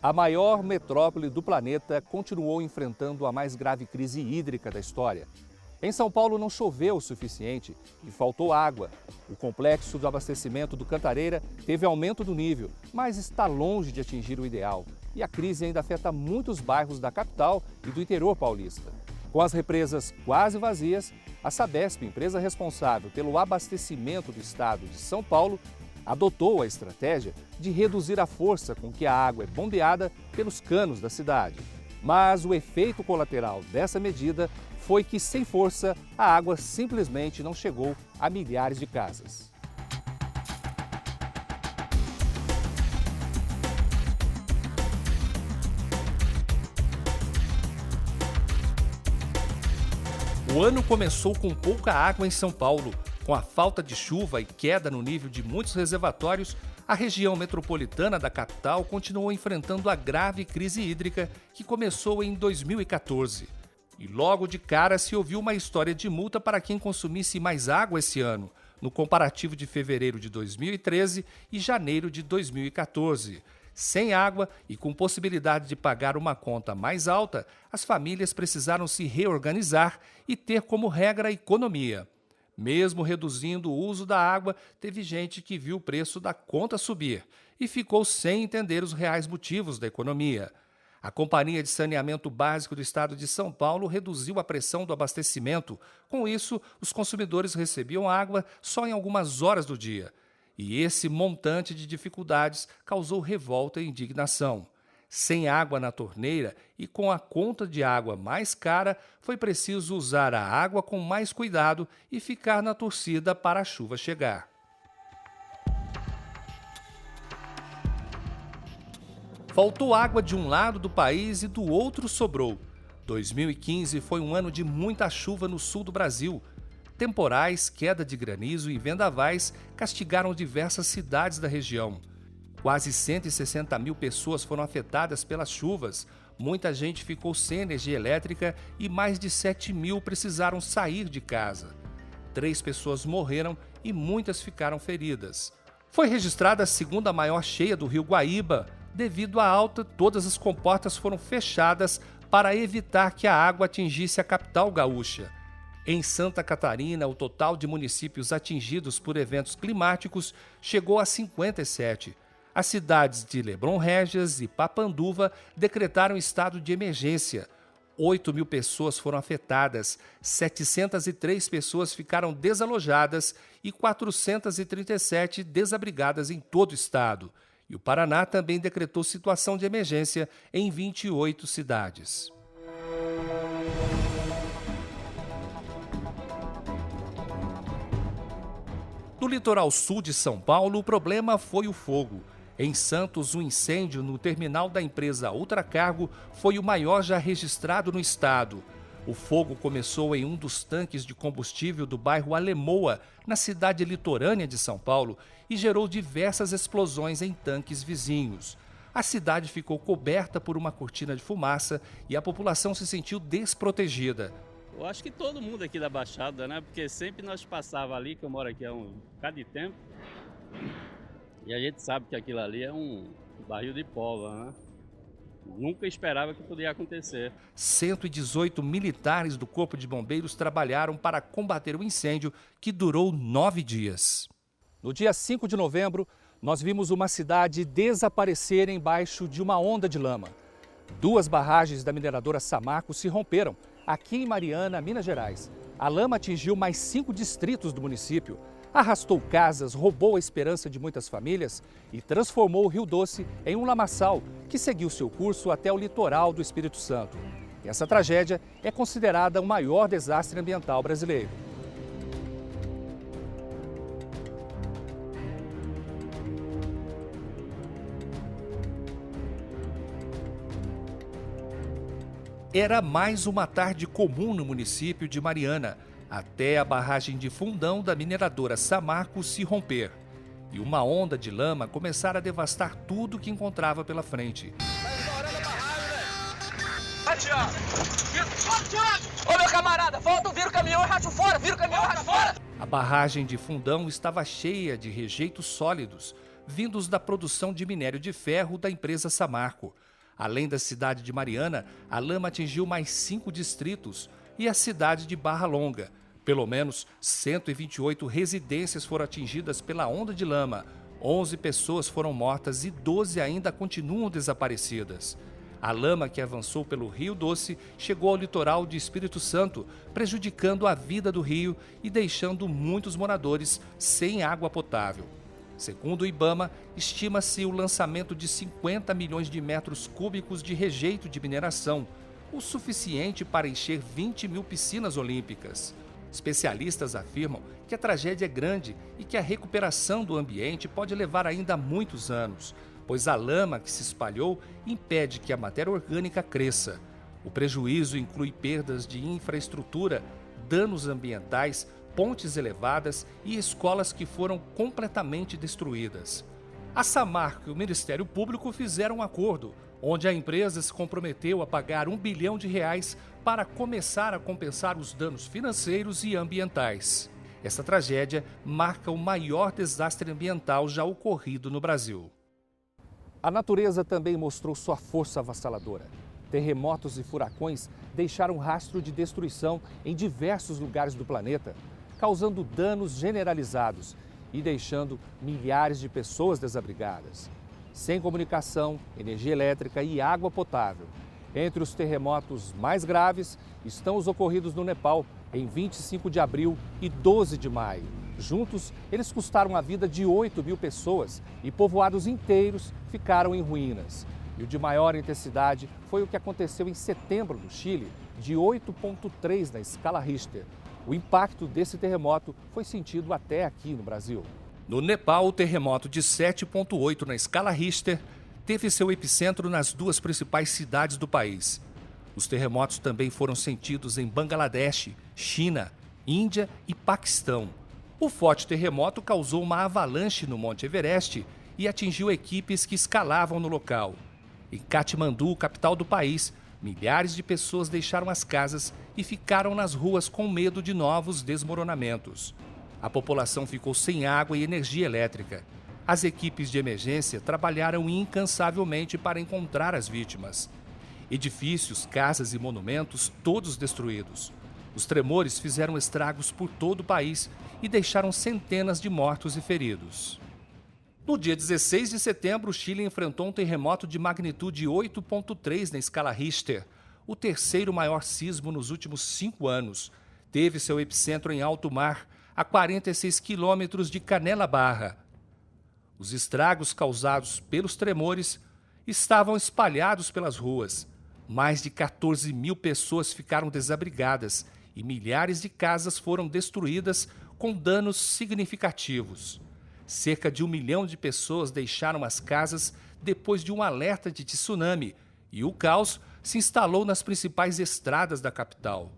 A maior metrópole do planeta continuou enfrentando a mais grave crise hídrica da história. Em São Paulo não choveu o suficiente e faltou água. O complexo do abastecimento do Cantareira teve aumento do nível, mas está longe de atingir o ideal. E a crise ainda afeta muitos bairros da capital e do interior paulista. Com as represas quase vazias, a Sabesp, empresa responsável pelo abastecimento do estado de São Paulo, adotou a estratégia de reduzir a força com que a água é bombeada pelos canos da cidade. Mas o efeito colateral dessa medida foi que, sem força, a água simplesmente não chegou a milhares de casas. O ano começou com pouca água em São Paulo. Com a falta de chuva e queda no nível de muitos reservatórios, a região metropolitana da capital continuou enfrentando a grave crise hídrica que começou em 2014. E logo de cara se ouviu uma história de multa para quem consumisse mais água esse ano, no comparativo de fevereiro de 2013 e janeiro de 2014. Sem água e com possibilidade de pagar uma conta mais alta, as famílias precisaram se reorganizar e ter como regra a economia. Mesmo reduzindo o uso da água, teve gente que viu o preço da conta subir e ficou sem entender os reais motivos da economia. A Companhia de Saneamento Básico do Estado de São Paulo reduziu a pressão do abastecimento. Com isso, os consumidores recebiam água só em algumas horas do dia. E esse montante de dificuldades causou revolta e indignação. Sem água na torneira e com a conta de água mais cara, foi preciso usar a água com mais cuidado e ficar na torcida para a chuva chegar. Faltou água de um lado do país e do outro sobrou. 2015 foi um ano de muita chuva no sul do Brasil. Temporais, queda de granizo e vendavais castigaram diversas cidades da região. Quase 160 mil pessoas foram afetadas pelas chuvas, muita gente ficou sem energia elétrica e mais de 7 mil precisaram sair de casa. 3 pessoas morreram e muitas ficaram feridas. Foi registrada a segunda maior cheia do rio Guaíba. Devido à alta, todas as comportas foram fechadas para evitar que a água atingisse a capital gaúcha. Em Santa Catarina, o total de municípios atingidos por eventos climáticos chegou a 57. As cidades de Lebron Régias e Papanduva decretaram estado de emergência. 8 mil pessoas foram afetadas, 703 pessoas ficaram desalojadas e 437 desabrigadas em todo o estado. E o Paraná também decretou situação de emergência em 28 cidades. No litoral sul de São Paulo, o problema foi o fogo. Em Santos, um incêndio no terminal da empresa Ultracargo foi o maior já registrado no estado. O fogo começou em um dos tanques de combustível do bairro Alemoa, na cidade litorânea de São Paulo, e gerou diversas explosões em tanques vizinhos. A cidade ficou coberta por uma cortina de fumaça e a população se sentiu desprotegida. Eu acho que todo mundo aqui da Baixada, né? Porque sempre nós passava ali, que eu moro aqui há um bocado de tempo, e a gente sabe que aquilo ali é um barril de pólvora, né? Nunca esperava que poderia acontecer. 118 militares do Corpo de Bombeiros trabalharam para combater o incêndio, que durou 9 dias. No dia 5 de novembro, nós vimos uma cidade desaparecer embaixo de uma onda de lama. 2 barragens da mineradora Samarco se romperam, aqui em Mariana, Minas Gerais. A lama atingiu mais 5 distritos do município, arrastou casas, roubou a esperança de muitas famílias e transformou o Rio Doce em um lamaçal que seguiu seu curso até o litoral do Espírito Santo. E essa tragédia é considerada o maior desastre ambiental brasileiro. Era mais uma tarde comum no município de Mariana, até a barragem de Fundão da mineradora Samarco se romper. E uma onda de lama começar a devastar tudo que encontrava pela frente. Ô meu camarada, volta, vira o caminhão e racha fora, vira o caminhão e racha fora! A barragem de Fundão estava cheia de rejeitos sólidos, vindos da produção de minério de ferro da empresa Samarco. Além da cidade de Mariana, a lama atingiu mais 5 distritos e a cidade de Barra Longa. Pelo menos 128 residências foram atingidas pela onda de lama. 11 pessoas foram mortas e 12 ainda continuam desaparecidas. A lama que avançou pelo Rio Doce chegou ao litoral de Espírito Santo, prejudicando a vida do rio e deixando muitos moradores sem água potável. Segundo o IBAMA, estima-se o lançamento de 50 milhões de metros cúbicos de rejeito de mineração, o suficiente para encher 20 mil piscinas olímpicas. Especialistas afirmam que a tragédia é grande e que a recuperação do ambiente pode levar ainda muitos anos, pois a lama que se espalhou impede que a matéria orgânica cresça. O prejuízo inclui perdas de infraestrutura, danos ambientais, pontes elevadas e escolas que foram completamente destruídas. A Samarco e o Ministério Público fizeram um acordo, onde a empresa se comprometeu a pagar R$1 bilhão para começar a compensar os danos financeiros e ambientais. Essa tragédia marca o maior desastre ambiental já ocorrido no Brasil. A natureza também mostrou sua força avassaladora. Terremotos e furacões deixaram rastro de destruição em diversos lugares do planeta, causando danos generalizados e deixando milhares de pessoas desabrigadas, sem comunicação, energia elétrica e água potável. Entre os terremotos mais graves estão os ocorridos no Nepal, em 25 de abril e 12 de maio. Juntos, eles custaram a vida de 8 mil pessoas e povoados inteiros ficaram em ruínas. E o de maior intensidade foi o que aconteceu em setembro no Chile, de 8,3 na escala Richter. O impacto desse terremoto foi sentido até aqui no Brasil. No Nepal, o terremoto de 7,8 na escala Richter teve seu epicentro nas duas principais cidades do país. Os terremotos também foram sentidos em Bangladesh, China, Índia e Paquistão. O forte terremoto causou uma avalanche no Monte Everest e atingiu equipes que escalavam no local. Em Katmandu, capital do país, milhares de pessoas deixaram as casas e ficaram nas ruas com medo de novos desmoronamentos. A população ficou sem água e energia elétrica. As equipes de emergência trabalharam incansavelmente para encontrar as vítimas. Edifícios, casas e monumentos, todos destruídos. Os tremores fizeram estragos por todo o país e deixaram centenas de mortos e feridos. No dia 16 de setembro, o Chile enfrentou um terremoto de magnitude 8,3 na escala Richter, o terceiro maior sismo nos últimos 5 anos. Teve seu epicentro em alto mar, a 46 quilômetros de Canela Barra. Os estragos causados pelos tremores estavam espalhados pelas ruas. Mais de 14 mil pessoas ficaram desabrigadas e milhares de casas foram destruídas com danos significativos. Cerca de 1 milhão de pessoas deixaram as casas depois de um alerta de tsunami e o caos se instalou nas principais estradas da capital.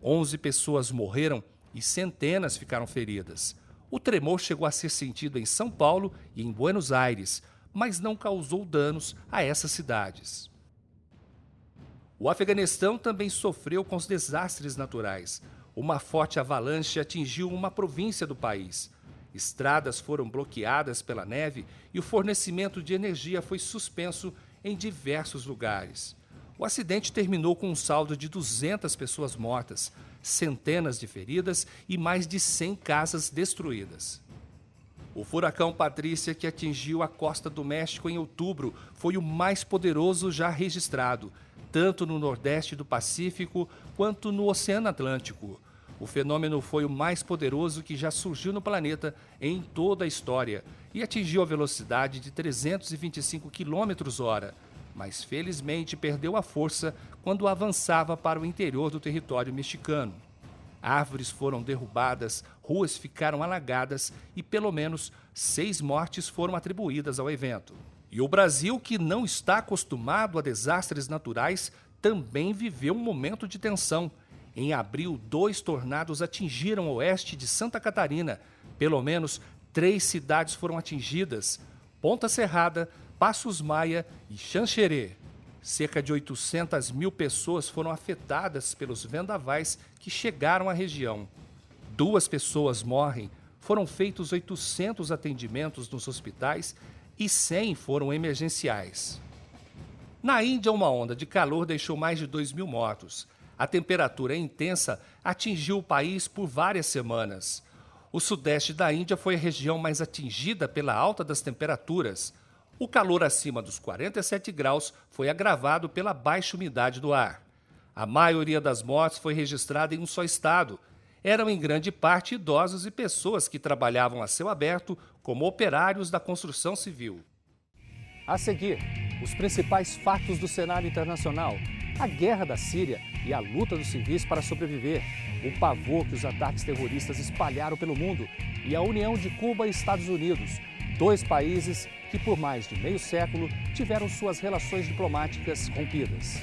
11 pessoas morreram e centenas ficaram feridas. O tremor chegou a ser sentido em São Paulo e em Buenos Aires, mas não causou danos a essas cidades. O Afeganistão também sofreu com os desastres naturais. Uma forte avalanche atingiu uma província do país. Estradas foram bloqueadas pela neve e o fornecimento de energia foi suspenso em diversos lugares. O acidente terminou com um saldo de 200 pessoas mortas, centenas de feridas e mais de 100 casas destruídas. O furacão Patrícia, que atingiu a costa do México em outubro, foi o mais poderoso já registrado, tanto no Nordeste do Pacífico quanto no Oceano Atlântico. O fenômeno foi o mais poderoso que já surgiu no planeta em toda a história e atingiu a velocidade de 325 km/h, mas felizmente perdeu a força quando avançava para o interior do território mexicano. Árvores foram derrubadas, ruas ficaram alagadas e pelo menos 6 mortes foram atribuídas ao evento. E o Brasil, que não está acostumado a desastres naturais, também viveu um momento de tensão. Em abril, 2 tornados atingiram o oeste de Santa Catarina. Pelo menos 3 cidades foram atingidas: Ponta Serrada, Passos Maia e Xanxerê. Cerca de 800 mil pessoas foram afetadas pelos vendavais que chegaram à região. 2 pessoas morrem, foram feitos 800 atendimentos nos hospitais e 100 foram emergenciais. Na Índia, uma onda de calor deixou mais de 2.000 mortos. A temperatura intensa atingiu o país por várias semanas. O sudeste da Índia foi a região mais atingida pela alta das temperaturas. O calor acima dos 47 graus foi agravado pela baixa umidade do ar. A maioria das mortes foi registrada em um só estado. Eram em grande parte idosos e pessoas que trabalhavam a céu aberto como operários da construção civil. A seguir, os principais fatos do cenário internacional, a guerra da Síria e a luta dos civis para sobreviver, o pavor que os ataques terroristas espalharam pelo mundo e a união de Cuba e Estados Unidos, dois países que por mais de meio século tiveram suas relações diplomáticas rompidas.